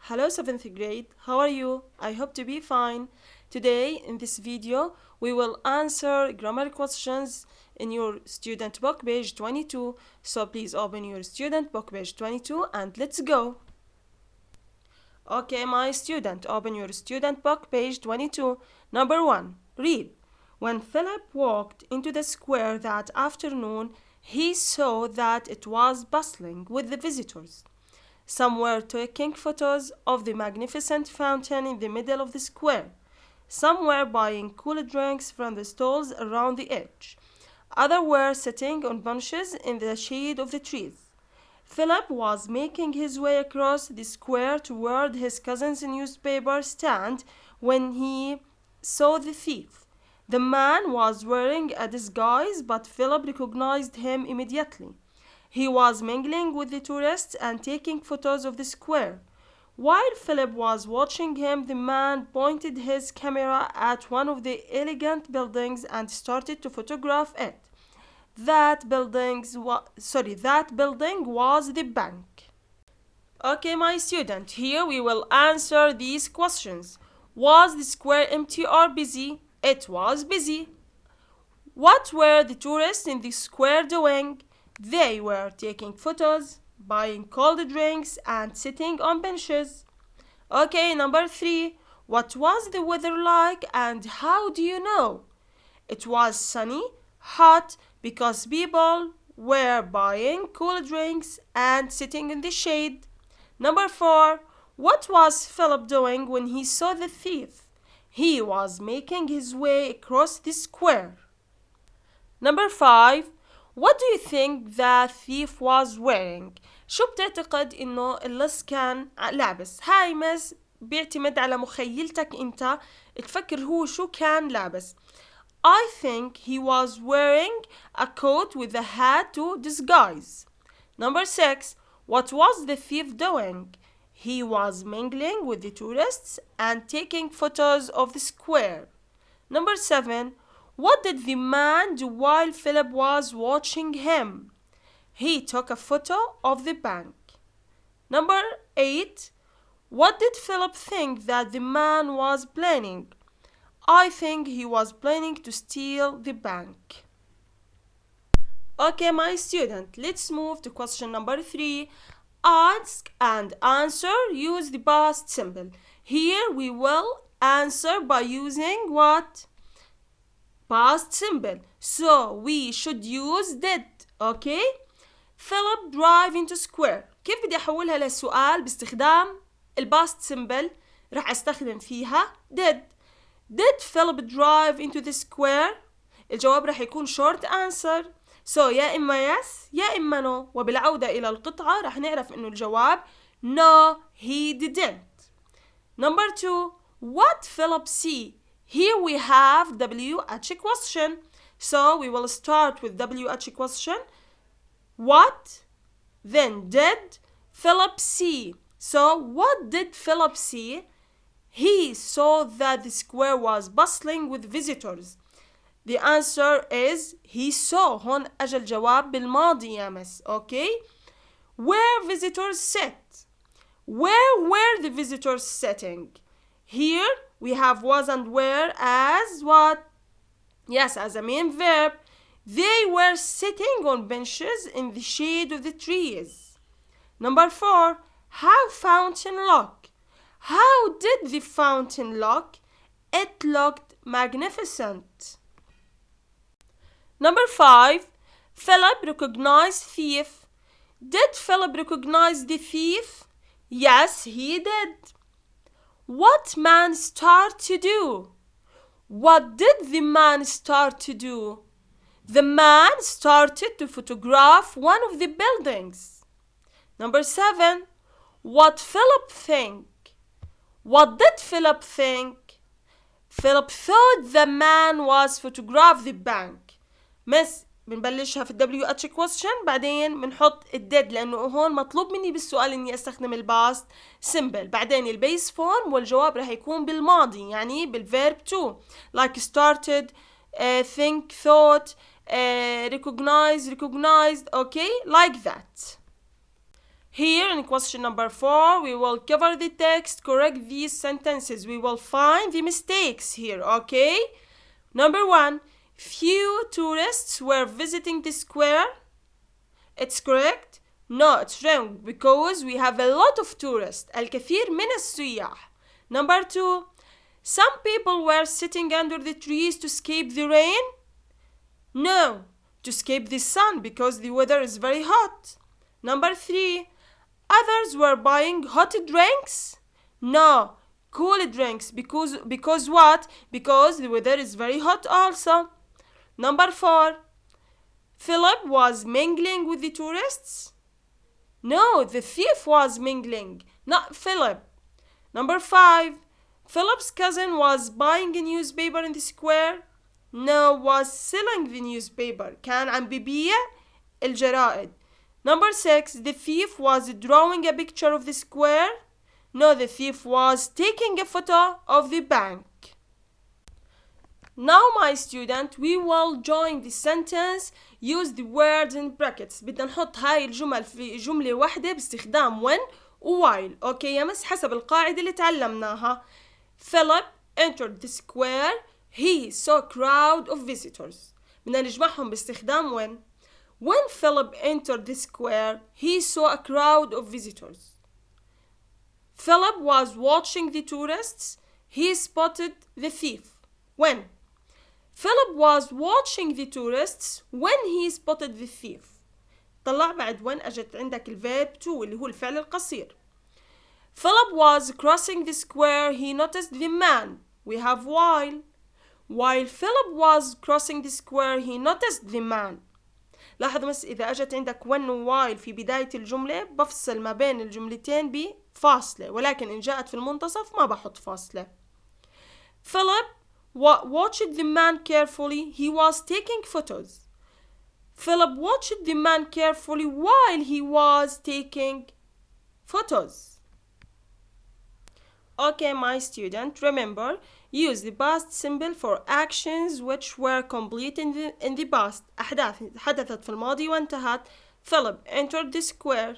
Hello 7th grade, how are you? I hope to be fine. Today in this video we will answer grammar questions in your student book page 22. So please open your student book page 22 and let's go. Okay, my student, open your student book page 22. Number 1. Read. When Philip walked into the square that afternoon, he saw that it was bustling with the visitors. Some were taking photos of the magnificent fountain in the middle of the square. Some were buying cool drinks from the stalls around the edge. Others were sitting on benches in the shade of the trees. Philip was making his way across the square toward his cousin's newspaper stand when he saw the thief. The man was wearing a disguise, but Philip recognized him immediately. He was mingling with the tourists and taking photos of the square. While Philip was watching him, the man pointed his camera at one of the elegant buildings and started to photograph it. That building was the bank. Okay, my student, here we will answer these questions. Was the square empty or busy? It was busy. What were the tourists in the square doing? They were taking photos, buying cold drinks, and sitting on benches. Okay, number 3. What was the weather like and how do you know? It was sunny, hot, because people were buying cool drinks and sitting in the shade. Number 4. What was Philip doing when he saw the thief? He was making his way across the square. Number 5. What do you think the thief was wearing? شو بتعتقد إنه اللص كان لابس؟ هاي مس بيعتمد على مخيلتك أنت تفكر هو شو كان لابس. I think he was wearing a coat with a hat to disguise. Number 6. What was the thief doing? He was mingling with the tourists and taking photos of the square. Number 7. What did the man do while Philip was watching him? He took a photo of the bank. Number 8. What did Philip think that the man was planning? I think he was planning to steal the bank. Okay, my student, let's move to question number 3. Ask and answer. Use the past simple. Here we will answer by using what? Past simple. So we should use did. Okay? Philip drive into square. كيف بدي أحولها لسؤال باستخدام الباست simple؟ رح أستخدم فيها did. Did Philip drive into the square? الجواب رح يكون short answer. So يا إما yes يا إما no. وبالعودة إلى القطعة رح نعرف إنه الجواب no he didn't. Number 2. What Philip see? Here we have WH question. So we will start with WH question. What? Then did Philip see? So what did Philip see? He saw that the square was bustling with visitors. The answer is he saw. هون أجل الجواب بالماضي يا مس. Okay? Where visitors sit? Where were the visitors sitting? Here we have was and were as what? Yes, as a main verb. They were sitting on benches in the shade of the trees. Number 4. How fountain look? How did the fountain look? It looked magnificent. Number 5. Philip recognized thief. Did Philip recognize the thief? Yes, he did. What man start to do? What did the man start to do? The man started to photograph one of the buildings. Number 7. What Philip think? What did Philip think? Philip thought the man was photographed the bank. مس بنبلشها في WH question بعدين بنحط الديد لأنه هون مطلوب مني بالسؤال إني أستخدم الباست simple. بعدين البيس فورم والجواب رح يكون بالماضي يعني بالverb to like started, think, thought, recognized, okay, like that. Here in question number 4, we will cover the text, correct these sentences. We will find the mistakes here, okay? Number 1, few tourists were visiting the square. It's correct? No, it's wrong because we have a lot of tourists. الكثير من السياح. Number 2, some people were sitting under the trees to escape the rain. No, to escape the sun because the weather is very hot. Number 3, others were buying hot drinks. No, cool drinks because what? Because the weather is very hot also. Number 4, Philip was mingling with the tourists. No, the thief was mingling, not Philip. Number 5, Philip's cousin was buying a newspaper in the square. No, was selling the newspaper. كان عم ببيع الجرائد. Number 6, the thief was drawing a picture of the square. No, the thief was taking a photo of the bank. Now, my student, we will join the sentence. Use the words in brackets. بدنا نحط هاي الجمل في جملة واحدة باستخدام when و while. اوكي يا مس، حسب القاعدة اللي تعلمناها. Philip entered the square. He saw a crowd of visitors. بدنا نجمعهم باستخدام when. When Philip entered the square, he saw a crowd of visitors. Philip was watching the tourists. He spotted the thief. When? Philip was watching the tourists when he spotted the thief. طلع بعد when أجت عندك الverb to اللي هو الفعل القصير. Philip was crossing the square. He noticed the man. We have while. While Philip was crossing the square, he noticed the man. لاحظ بس إذا أجت عندك when و while في بداية الجملة بفصل ما بين الجملتين بفاصلة، ولكن إن جاءت في المنتصف ما بحط فاصلة. Philip watched the man carefully. He was taking photos. Philip watched the man carefully while he was taking photos. Okay, my student, remember, use the past simple for actions which were complete in the past. أحداث حدثت في الماضي وانتهت. Philip entered the square.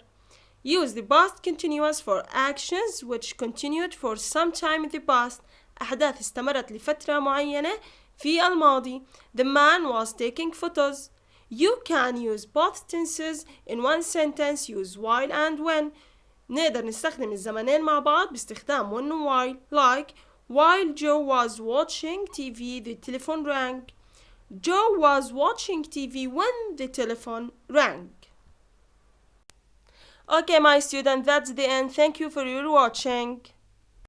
Use the past continuous for actions which continued for some time in the past. أحداث استمرت لفترة معينة في الماضي. The man was taking photos. You can use both tenses in one sentence. Use while and when. نقدر نستخدم الزمنين مع بعض باستخدام when و while. Like, while Joe was watching TV, the telephone rang. Joe was watching TV when the telephone rang. Okay, my student, that's the end. Thank you for your watching.